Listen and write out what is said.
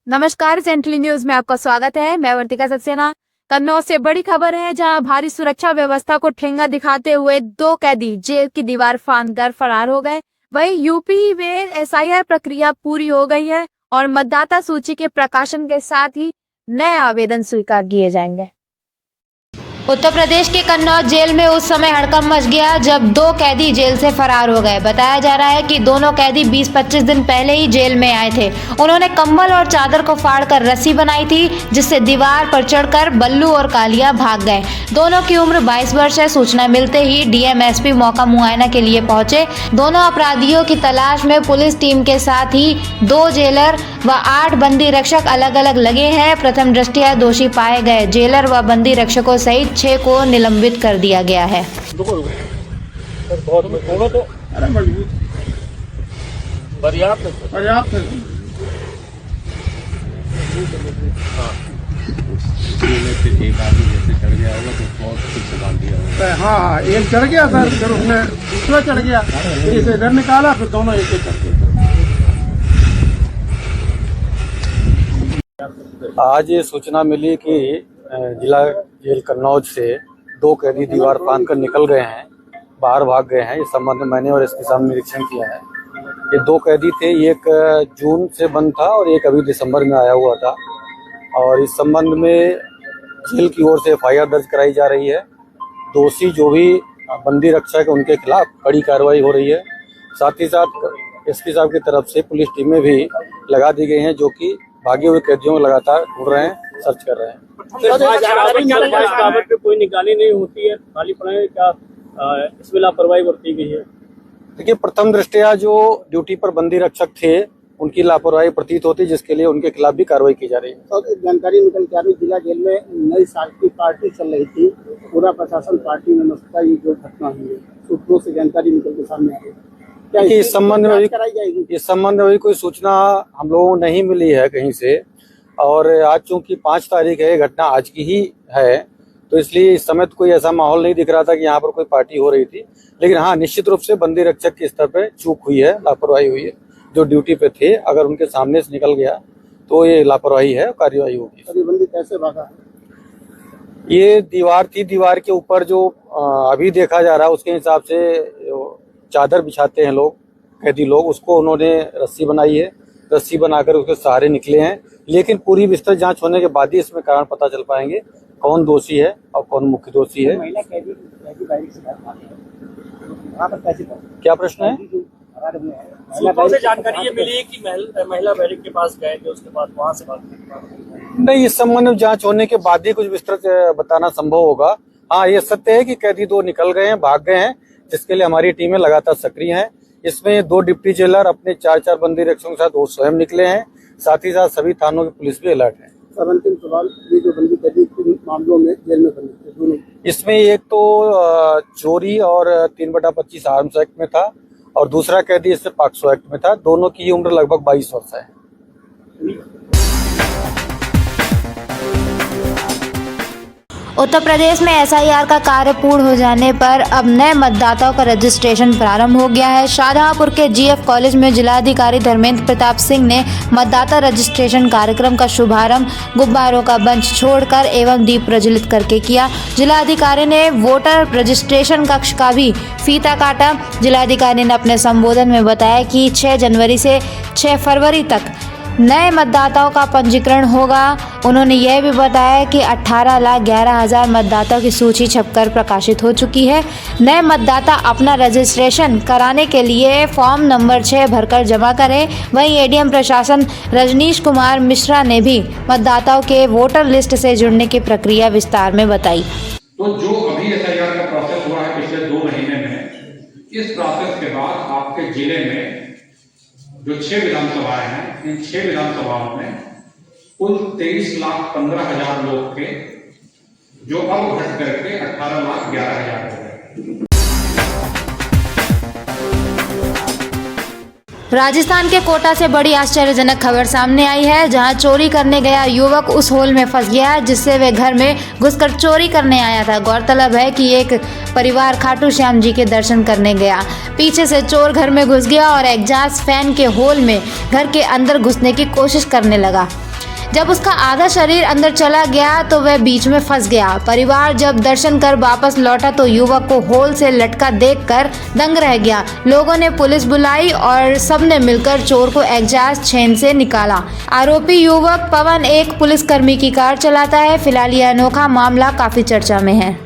नमस्कार, central news में आपका स्वागत है। मैं वर्तिका सक्सेना। कन्नौज से बड़ी खबर है, जहां भारी सुरक्षा व्यवस्था को ठेंगा दिखाते हुए 2 कैदी जेल की दीवार फांदकर फरार हो गए। वहीं यूपी में एसआईआर प्रक्रिया पूरी हो गई है और मतदाता सूची के प्रकाशन के साथ ही नए आवेदन स्वीकार किए जाएंगे। उत्तर प्रदेश के कन्नौज जेल में उस समय हड़कंप मच गया जब 2 कैदी जेल से फरार हो गए। बताया जा रहा है कि दोनों कैदी 20-25 दिन पहले ही जेल में आए थे। उन्होंने कंबल और चादर को फाड़कर रस्सी बनाई थी, जिससे दीवार पर चढ़कर बल्लू और कालिया भाग गए। दोनों की उम्र 22 वर्ष है। सूचना मिलते ही डीएम-एसपी मौका मुआयना के लिए पहुंचे। दोनों अपराधियों की तलाश में पुलिस टीम के साथ ही 2 जेलर व 8 बंदी रक्षक अलग अलग लगे हैं। प्रथम दृष्टया दोषी पाए गए जेलर व बंदी रक्षकों सहित 6 को निलंबित कर दिया गया है। हाँ, एक चढ़ गया सर, फिर उसने दूसरा चढ़ गया, फिर इसे इधर निकाला, फिर दोनों एक एक करके। आज ये सूचना मिली कि जिला जेल कन्नौज से 2 कैदी दीवार फांद कर निकल गए हैं, बाहर भाग गए हैं। इस संबंध में मैंने और एसपी साहब ने निरीक्षण किया है। ये 2 कैदी थे, एक जून से बंद था और एक अभी दिसंबर में आया हुआ था। और इस संबंध में जेल की ओर से एफआईआर दर्ज कराई जा रही है। दोषी जो भी बंदी रक्षक है उनके खिलाफ कड़ी कार्रवाई हो रही है। साथ ही साथ एसपी साहब की तरफ से पुलिस टीमें भी लगा दी गई हैं, जो कि भागे हुए कैदियों को लगातार ढूंढ रहे हैं, सर्च कर रहे हैं। पे कोई निगरानी नहीं होती है, खाली पड़े क्या इसमें लापरवाही बरती गई है? देखिए, प्रथम दृष्टया जो ड्यूटी पर बंदी रक्षक थे उनकी लापरवाही प्रतीत होती, जिसके लिए उनके खिलाफ भी कार्रवाई की जा रही है। और जानकारी निकल के आ रही, जिला जेल में नई साल की पार्टी चल रही थी, पूरा प्रशासन पार्टी में मस्त था। ये जो घटना हुई है, सूत्रों से जानकारी निकल के सामने आ रही है। क्या इस संबंध में कराई जाएगी? इस संबंध में कोई सूचना हम लोगों को नहीं मिली है कहीं से। और आज चूंकि 5 तारीख है, घटना आज की ही है, तो इसलिए इस समय तो कोई ऐसा माहौल नहीं दिख रहा था कि यहाँ पर कोई पार्टी हो रही थी। लेकिन हाँ, निश्चित रूप से बंदी रक्षक के स्तर पे चूक हुई है, लापरवाही हुई है। जो ड्यूटी पे थे, अगर उनके सामने से निकल गया तो ये लापरवाही है, कार्रवाई होगी। बंदी कैसे भागा? ये दीवार थी, दीवार के ऊपर जो अभी देखा जा रहा है उसके हिसाब से चादर बिछाते हैं लोग, कैदी लोग, उसको उन्होंने रस्सी बनाई है। रस्सी बनाकर उसके सहारे निकले हैं। लेकिन पूरी विस्तृत जांच होने के बाद ही इसमें कारण पता चल पाएंगे कौन दोषी है और कौन मुख्य दोषी है। महिला कैदी क्या प्रश्न है? सूत्रों से जानकारी ये मिली है कि महिला बैरिक के पास गए थे, उसके बाद वहां से नहीं, इस संबंध में जांच होने के बाद ही कुछ विस्तृत बताना संभव होगा। हाँ, ये सत्य है कि कैदी 2 निकल गए हैं, भाग गए हैं, जिसके लिए हमारी टीमें लगातार सक्रिय हैं। इसमें 2 डिप्टी जेलर अपने 4-4 बंदी रक्षकों के साथ वो स्वयं निकले हैं। साथ ही साथ सभी थानों की पुलिस भी अलर्ट है। सर, अंतिम सवाल, ये जो बंदी कैदी किन मामलों में जेल में बंदी थे दोनों? इसमें एक तो चोरी और 3/25 आर्म्स एक्ट में था और दूसरा कैदी इससे पॉक्सो एक्ट में था। दोनों की उम्र लगभग 22 वर्ष है। उत्तर प्रदेश में एसआईआर का कार्य पूर्ण हो जाने पर अब नए मतदाताओं का रजिस्ट्रेशन प्रारंभ हो गया है। शाहजहांपुर के जीएफ कॉलेज में जिलाधिकारी धर्मेंद्र प्रताप सिंह ने मतदाता रजिस्ट्रेशन कार्यक्रम का शुभारंभ गुब्बारों का बंच छोड़कर एवं दीप प्रज्वलित करके किया। जिलाधिकारी ने वोटर रजिस्ट्रेशन कक्ष का भी फीता काटा। जिलाधिकारी ने अपने संबोधन में बताया कि 6 जनवरी से 6 फरवरी तक नए मतदाताओं का पंजीकरण होगा। उन्होंने यह भी बताया कि 18,11,000 मतदाताओं की सूची छपकर प्रकाशित हो चुकी है। नए मतदाता अपना रजिस्ट्रेशन कराने के लिए फॉर्म नंबर 6 भरकर जमा करें। वहीं एडीएम प्रशासन रजनीश कुमार मिश्रा ने भी मतदाताओं के वोटर लिस्ट से जुड़ने की प्रक्रिया विस्तार में बताई। तो जो अभी एसआईआर का प्रोसेस हुआ है पिछले 2 महीने में, इस प्रोसेस के बाद आपके जिले में जो 6 विधानसभाएं हैं, इन 6 विधानसभाओं में कुल 23,15,000 लोग थे, जो अब घट करके 18,11,000 हो गए। राजस्थान के कोटा से बड़ी आश्चर्यजनक खबर सामने आई है, जहां चोरी करने गया युवक उस होल में फंस गया जिससे वे घर में घुसकर चोरी करने आया था। गौरतलब है कि एक परिवार खाटू श्याम जी के दर्शन करने गया, पीछे से चोर घर में घुस गया और एग्जॉस्ट फैन के होल में घर के अंदर घुसने की कोशिश करने लगा। जब उसका आधा शरीर अंदर चला गया तो वह बीच में फंस गया। परिवार जब दर्शन कर वापस लौटा तो युवक को होल से लटका देखकर दंग रह गया। लोगों ने पुलिस बुलाई और सबने मिलकर चोर को एग्जॉस्ट चेन से निकाला। आरोपी युवक पवन एक पुलिसकर्मी की कार चलाता है। फिलहाल यह अनोखा मामला काफी चर्चा में है।